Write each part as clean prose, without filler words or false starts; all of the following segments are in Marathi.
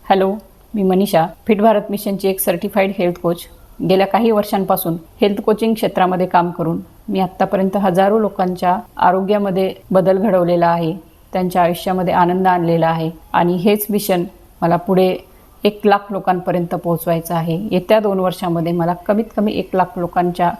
हॅलो, मी मनीषा, फिट भारत मिशनची एक सर्टिफाईड हेल्थ कोच. गेल्या काही वर्षांपासून हेल्थ कोचिंग क्षेत्रामध्ये काम करून मी आत्तापर्यंत हजारो लोकांच्या आरोग्यामध्ये बदल घडवलेला आहे, त्यांच्या आयुष्यामध्ये आनंद आणलेला आहे आणि हेच मिशन मला पुढे 1,00,000 लोकांपर्यंत पोहोचवायचं आहे. येत्या 2 वर्षांमध्ये मला कमीत कमी 1,00,000 लोकांच्या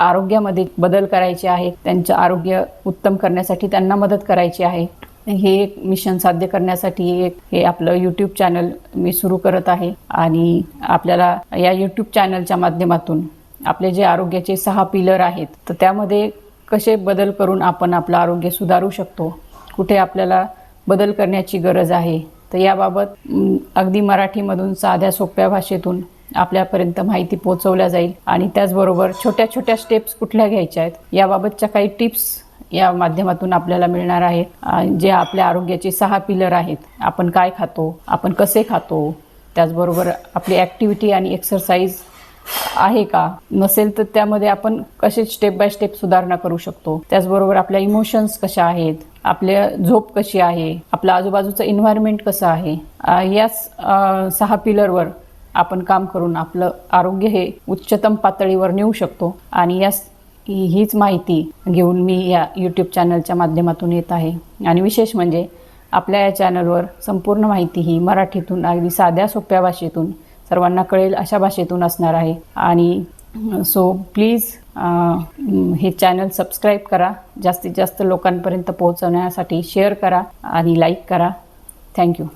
आरोग्यामध्ये बदल करायचे आहे. त्यांचं आरोग्य उत्तम करण्यासाठी त्यांना मदत करायची आहे. हे एक मिशन साध्य करण्यासाठी हे आपलं यूट्यूब चॅनल मी सुरू करत आहे आणि आपल्याला या यूट्यूब चॅनलच्या माध्यमातून आपले जे आरोग्याचे 6 पिलर आहेत, तर त्यामध्ये कसे बदल करून आपण आपलं आरोग्य सुधारू शकतो, कुठे आपल्याला बदल करण्याची गरज आहे, तर याबाबत अगदी मराठीमधून साध्या सोप्या भाषेतून आपल्यापर्यंत माहिती पोहोचवल्या जाईल आणि त्याचबरोबर छोट्या छोट्या स्टेप्स कुठल्या घ्यायच्या आहेत याबाबतच्या काही टिप्स या माध्यमातून आपल्याला मिळणार आहेत. जे आपल्या आरोग्याचे 6 पिलर आहेत, आपण काय खातो, आपण कसे खातो, त्याचबरोबर आपली ॲक्टिव्हिटी आणि एक्सरसाइज आहे का, नसेल तर त्यामध्ये आपण कसे स्टेप बाय स्टेप सुधारणा करू शकतो, त्याचबरोबर आपल्या इमोशन्स कशा आहेत, आपल्या झोप कशी आहे, आपलं आजूबाजूचं एन्व्हायरमेंट कसं आहे, याच 6 पिलरवर आपण काम करून आपलं आरोग्य हे उच्चतम पातळीवर नेऊ शकतो. आणि हीच माहिती घेऊन मी या यूट्यूब चॅनलच्या माध्यमातून येत आहे. आणि विशेष म्हणजे आपल्या या चॅनलवर संपूर्ण माहिती ही मराठीतून अगदी साध्या सोप्या भाषेतून सर्वांना कळेल अशा भाषेतून असणार आहे. आणि सो प्लीज हे चॅनल सबस्क्राईब करा, जास्तीत जास्त लोकांपर्यंत पोहोचवण्यासाठी शेअर करा आणि लाईक करा. थँक्यू.